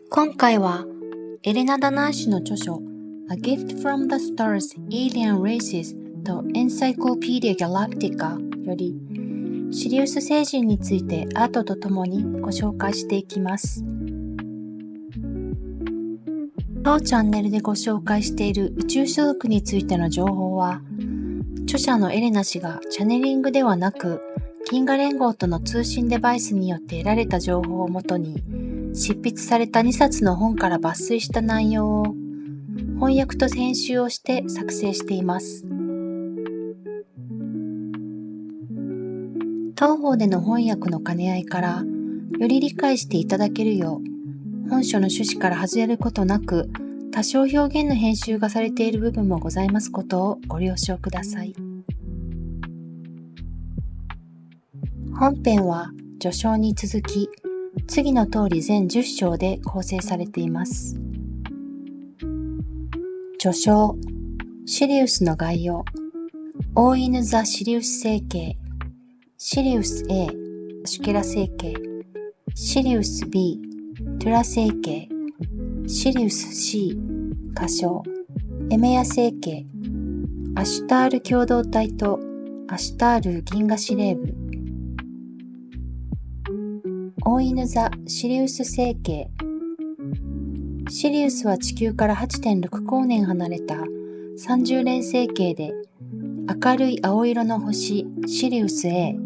今回はエレナ・ダナーシュの著書 A Gift from the Stars Alien Races と Encyclopedia Galactica よりシリウス星人についてアートとともにご紹介していきます。当チャンネルでご紹介している宇宙所属についての情報は著者のエレナ氏がチャネリングではなく銀河連合との通信デバイスによって得られた情報をもとに執筆された2冊の本から抜粋した内容を翻訳と編集をして作成しています。当方での翻訳の兼ね合いからより理解していただけるよう本書の趣旨から外れることなく多少表現の編集がされている部分もございますことをご了承ください。本編は序章に続き次の通り全10章で構成されています。序章、シリウスの概要、大犬座シリウス星系、シリウス A、シュケラ星系、シリウス B、トゥラ星系、シリウス C、仮称、エメヤ星系、アシュタール共同体とアシュタール銀河司令部、大犬座シリウス星系。シリウスは地球から 8.6 光年離れた30連星系で明るい青色の星シリウス A、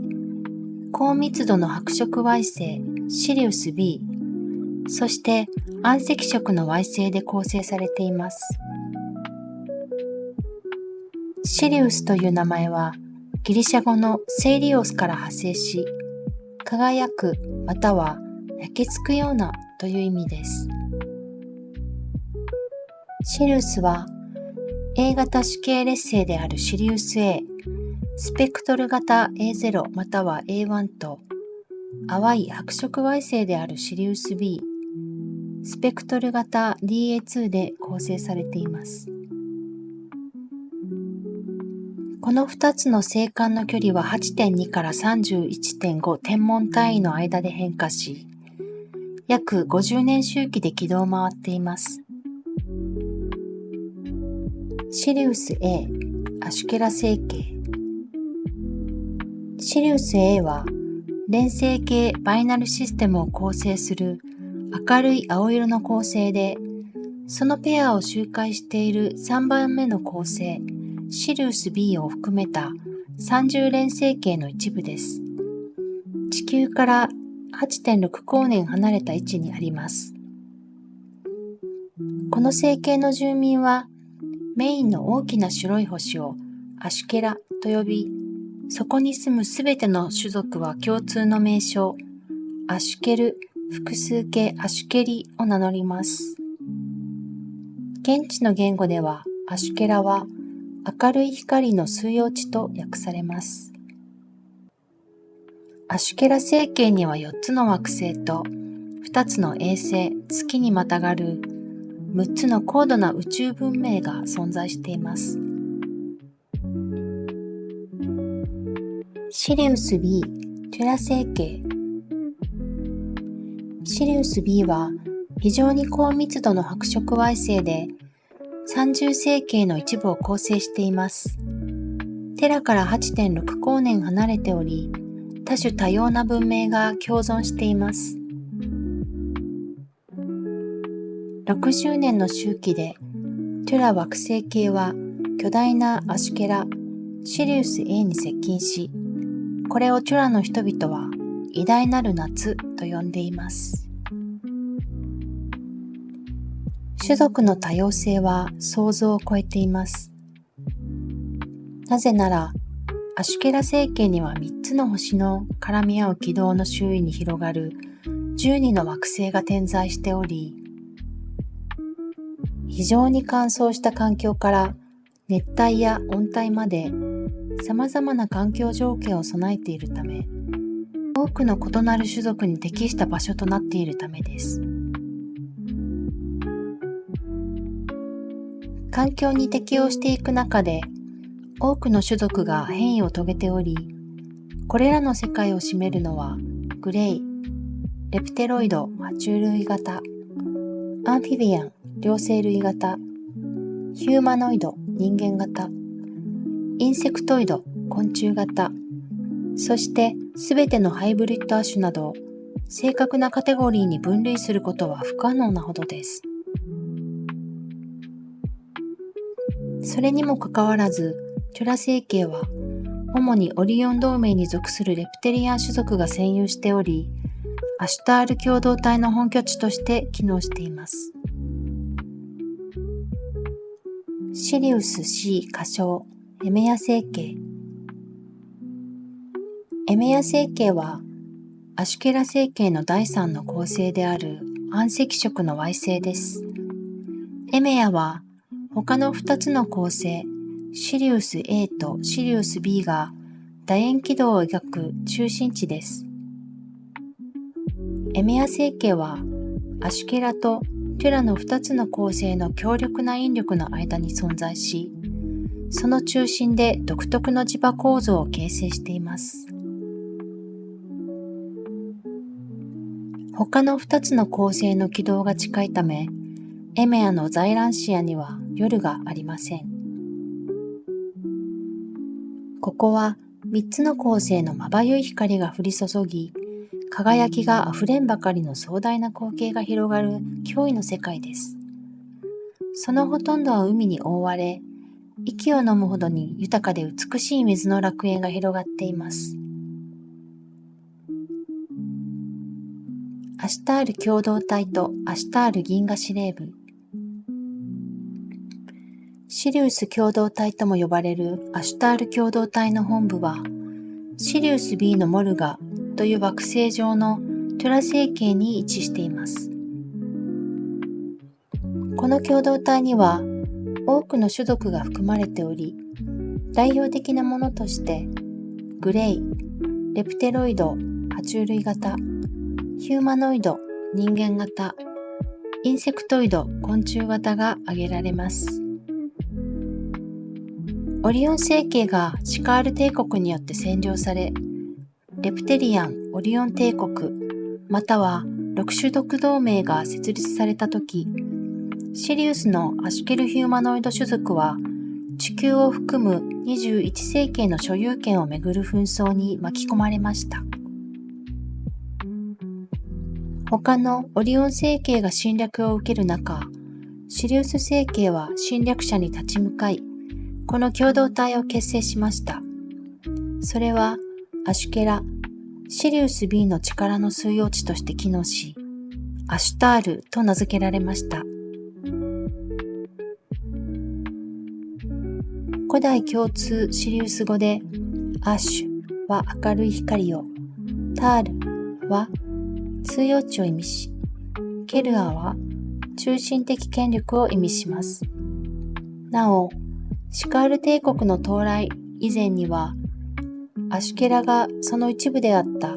高密度の白色矮星シリウス B、そして暗赤色の矮星で構成されています。シリウスという名前はギリシャ語のセイリオスから派生し、輝くまたは焼けつくようなという意味です。シリウスは A 型主系列星であるシリウス A、スペクトル型 A0 または A1 と淡い白色矮星であるシリウス B、スペクトル型 DA2 で構成されています。この2つの星間の距離は 8.2 から 31.5 天文単位の間で変化し、約50年周期で軌道を回っています。シリウス A、アシュケラ星系。シリウス A は連星系バイナルシステムを構成する明るい青色の恒星で、そのペアを周回している3番目の恒星シリウス B を含めた30連星系の一部です。地球から 8.6 光年離れた位置にあります。この星系の住民はメインの大きな白い星をアシュケラと呼び、そこに住むすべての種族は共通の名称アシュケル複数形アシュケリを名乗ります。現地の言語ではアシュケラは明るい光の数葉地と訳されます。アシュケラ星系には4つの惑星と2つの衛星、月にまたがる6つの高度な宇宙文明が存在しています。シリウス B、トゥラ星系。シリウス B は非常に高密度の白色矮星で30星系の一部を構成しています。テラから 8.6 光年離れており、多種多様な文明が共存しています。60年の周期で、トゥラ惑星系は巨大なアシュケラ、シリウス A に接近し、これをトゥラの人々は偉大なる夏と呼んでいます。種族の多様性は想像を超えています。なぜなら、アシュケラ星系には3つの星の絡み合う軌道の周囲に広がる12の惑星が点在しており、非常に乾燥した環境から熱帯や温帯まで様々な環境条件を備えているため、多くの異なる種族に適した場所となっているためです。環境に適応していく中で、多くの種族が変異を遂げており、これらの世界を占めるのはグレイ、レプテロイド、爬虫類型、アンフィビアン両生類型、ヒューマノイド人間型、インセクトイド昆虫型、そしてすべてのハイブリッド亜種など正確なカテゴリーに分類することは不可能なほどです。それにもかかわらず、テュラ生系は主にオリオン同盟に属するレプテリアン種族が占有しており、アシュタール共同体の本拠地として機能しています。シリウス C 仮称エメヤ星系。エメヤ星系はアシュケラ星系の第3の恒星である暗赤色の Y 星です。エメヤは他の2つの恒星シリウス A とシリウス B が楕円軌道を描く中心地です。エメヤ星系はアシュケラとテュラの2つの恒星の強力な引力の間に存在し、その中心で独特の磁場構造を形成しています。他の2つの恒星の軌道が近いため、エメヤの在覧視野には夜がありません。ここは3つの恒星のまばゆい光が降り注ぎ、輝きがあふれんばかりの壮大な光景が広がる驚異の世界です。そのほとんどは海に覆われ、息を飲むほどに豊かで美しい水の楽園が広がっています。アシュタール共同体とアシュタール銀河司令部。シリウス共同体とも呼ばれるアシュタール共同体の本部は、シリウス B のモルガという惑星上のテュラ星系に位置しています。この共同体には多くの種族が含まれており、代表的なものとしてグレイ、レプテロイド、爬虫類型、ヒューマノイド、人間型、インセクトイド、昆虫型が挙げられます。オリオン星系がシカール帝国によって占領され、レプテリアン・オリオン帝国、または六種族同盟が設立されたとき、シリウスのアシュケルヒューマノイド種族は、地球を含む21星系の所有権をめぐる紛争に巻き込まれました。他のオリオン星系が侵略を受ける中、シリウス星系は侵略者に立ち向かい、この共同体を結成しました。それはアシュケラ、シリウス B の力の枢要地として機能し、アシュタールと名付けられました。古代共通シリウス語で、アッシュは明るい光を、タールは通用地を意味し、ケルアは中心的権力を意味します。なお、シカール帝国の到来以前には、アシュケラがその一部であった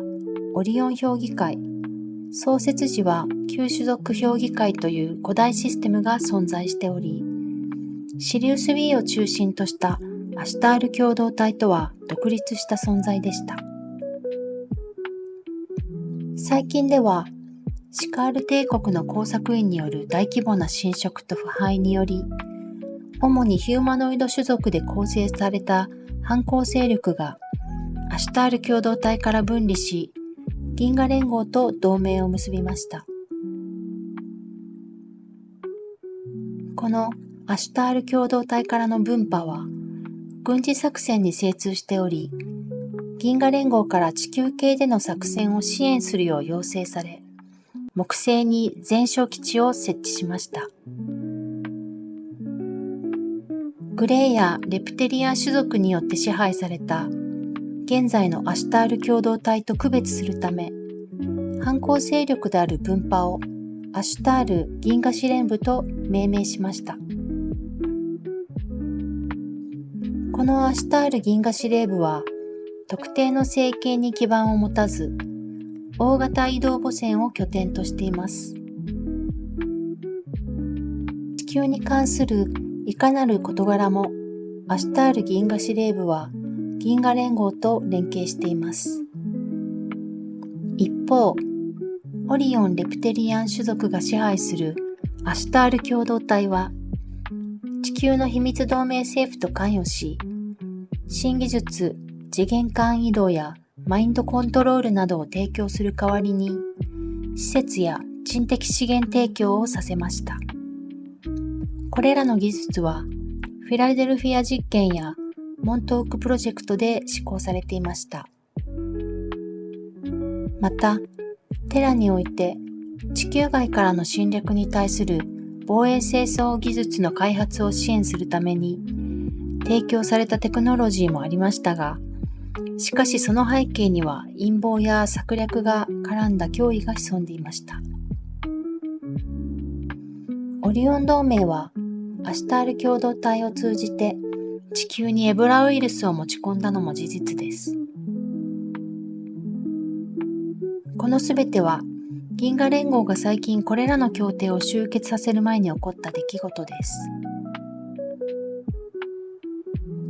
オリオン評議会、創設時は旧種族評議会という古代システムが存在しており、シリウス B を中心としたアシュタール共同体とは独立した存在でした。最近では、シカール帝国の工作員による大規模な侵食と腐敗により、主にヒューマノイド種族で構成された反抗勢力がアシュタール共同体から分離し、銀河連合と同盟を結びました。このアシュタール共同体からの分派は、軍事作戦に精通しており、銀河連合から地球系での作戦を支援するよう要請され、木星に前哨基地を設置しました。グレイやレプテリアン種族によって支配された現在のアシュタール共同体と区別するため、反抗勢力である分派をアシュタール銀河司令部と命名しました。このアシュタール銀河司令部は特定の星系に基盤を持たず、大型移動母船を拠点としています。地球に関するいかなる事柄も、アシュタール銀河司令部は銀河連合と連携しています。一方、オリオン・レプテリアン種族が支配するアシュタール共同体は、地球の秘密同盟政府と関与し、新技術、次元間移動やマインドコントロールなどを提供する代わりに、施設や人的資源提供をさせました。これらの技術は、フィラデルフィア実験やモントークプロジェクトで施行されていました。また、テラにおいて地球外からの侵略に対する防衛戦争技術の開発を支援するために提供されたテクノロジーもありましたが、しかしその背景には陰謀や策略が絡んだ脅威が潜んでいました。オリオン同盟はアシュタール共同体を通じて地球にエボラウイルスを持ち込んだのも事実です。このすべては銀河連合が最近これらの協定を終結させる前に起こった出来事です。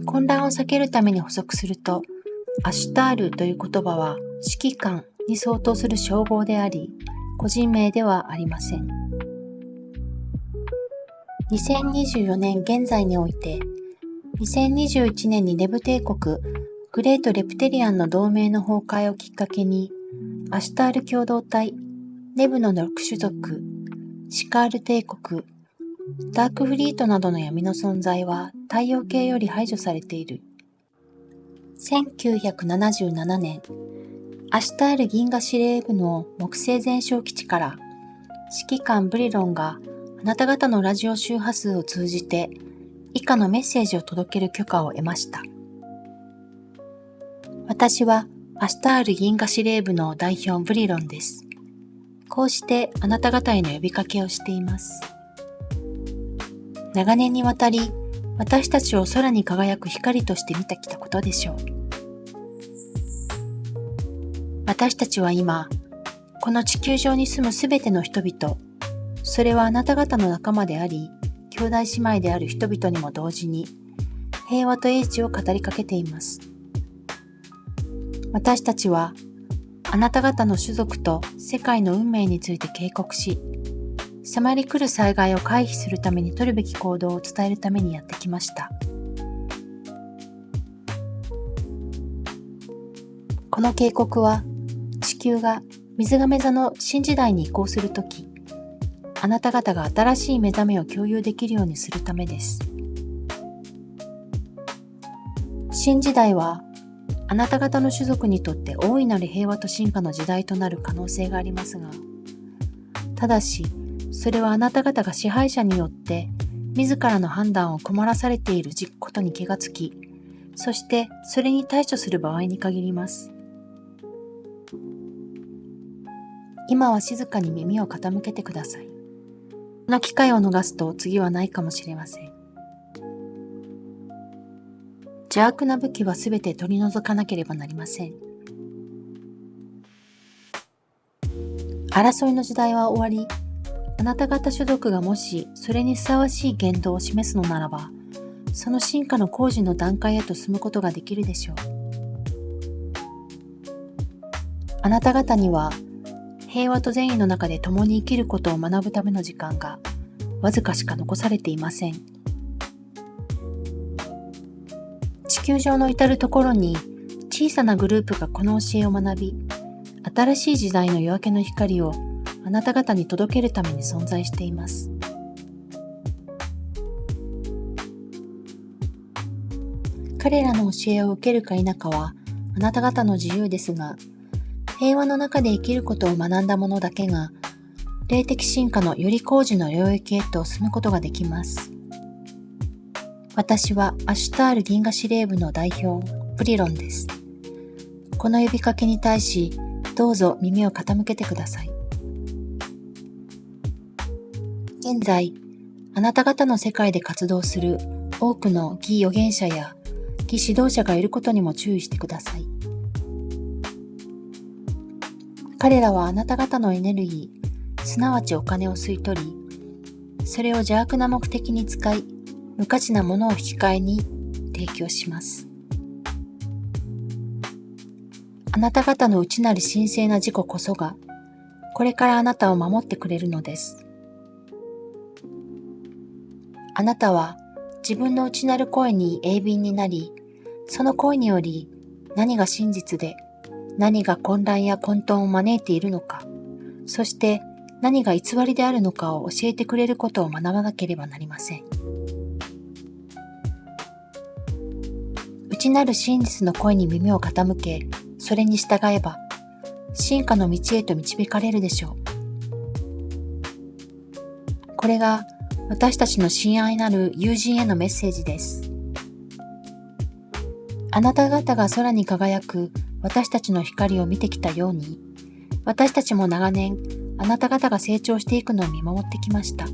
混乱を避けるために補足すると、アシュタールという言葉は指揮官に相当する称号であり、個人名ではありません。2024年現在において、2021年にネブ帝国グレートレプテリアンの同盟の崩壊をきっかけに、アシュタール共同体、ネブの6種族、シカール帝国、ダークフリートなどの闇の存在は太陽系より排除されている。1977年、アシュタール銀河司令部の木星全哨基地から指揮官ブリロンがあなた方のラジオ周波数を通じて以下のメッセージを届ける許可を得ました。私はアシュタール銀河司令部の代表ブリロンです。こうしてあなた方への呼びかけをしています。長年にわたり私たちを空に輝く光として見てきたことでしょう。私たちは今、この地球上に住むすべての人々、それはあなた方の仲間であり、兄弟姉妹である人々にも同時に、平和と英知を語りかけています。私たちは、あなた方の種族と世界の運命について警告し、迫り来る災害を回避するために取るべき行動を伝えるためにやってきました。この警告は、地球が水亀座の新時代に移行するとき、あなた方が新しい目覚めを共有できるようにするためです。新時代は、あなた方の種族にとって大いなる平和と進化の時代となる可能性がありますが、ただし、それはあなた方が支配者によって自らの判断を困らされていることに気がつき、そしてそれに対処する場合に限ります。今は静かに耳を傾けてください。この機会を逃すと次はないかもしれません。邪悪な武器はすべて取り除かなければなりません。争いの時代は終わり、あなた方種族がもしそれにふさわしい言動を示すのならば、その進化の工事の段階へと進むことができるでしょう。あなた方には平和と善意の中で共に生きることを学ぶための時間がわずかしか残されていません。地球上の至るところに小さなグループがこの教えを学び、新しい時代の夜明けの光をあなた方に届けるために存在しています。彼らの教えを受けるか否かはあなた方の自由ですが、平和の中で生きることを学んだ者だけが、霊的進化のより高次の領域へと進むことができます。私はアシュタール銀河司令部の代表、ブリロンです。この呼びかけに対し、どうぞ耳を傾けてください。現在、あなた方の世界で活動する多くの義預言者や義指導者がいることにも注意してください。彼らはあなた方のエネルギー、すなわちお金を吸い取り、それを邪悪な目的に使い、無価値なものを引き換えに提供します。あなた方の内なる神聖な自己こそが、これからあなたを守ってくれるのです。あなたは自分の内なる声に鋭敏になり、その声により何が真実で何が混乱や混沌を招いているのか、そして何が偽りであるのかを教えてくれることを学ばなければなりません。内なる真実の声に耳を傾け、それに従えば、進化の道へと導かれるでしょう。これが私たちの親愛なる友人へのメッセージです。あなた方が空に輝く私たちの光を見てきたように、私たちも長年あなた方が成長していくのを見守ってきました。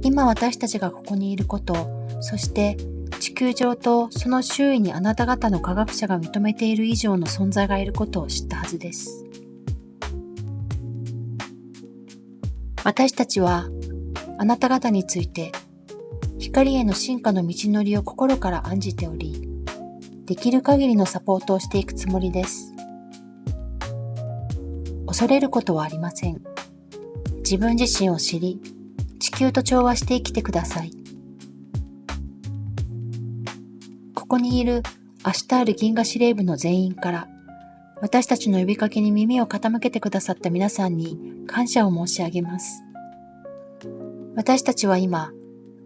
今私たちがここにいること、そして地球上とその周囲にあなた方の科学者が認めている以上の存在がいることを知ったはずです。私たちはあなた方について光への進化の道のりを心から案じており、できる限りのサポートをしていくつもりです。恐れることはありません。自分自身を知り、地球と調和して生きてください。ここにいるアシュタール銀河司令部の全員から、私たちの呼びかけに耳を傾けてくださった皆さんに感謝を申し上げます。私たちは今、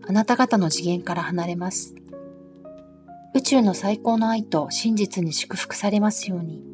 あなた方の次元から離れます。宇宙の最高の愛と真実に祝福されますように。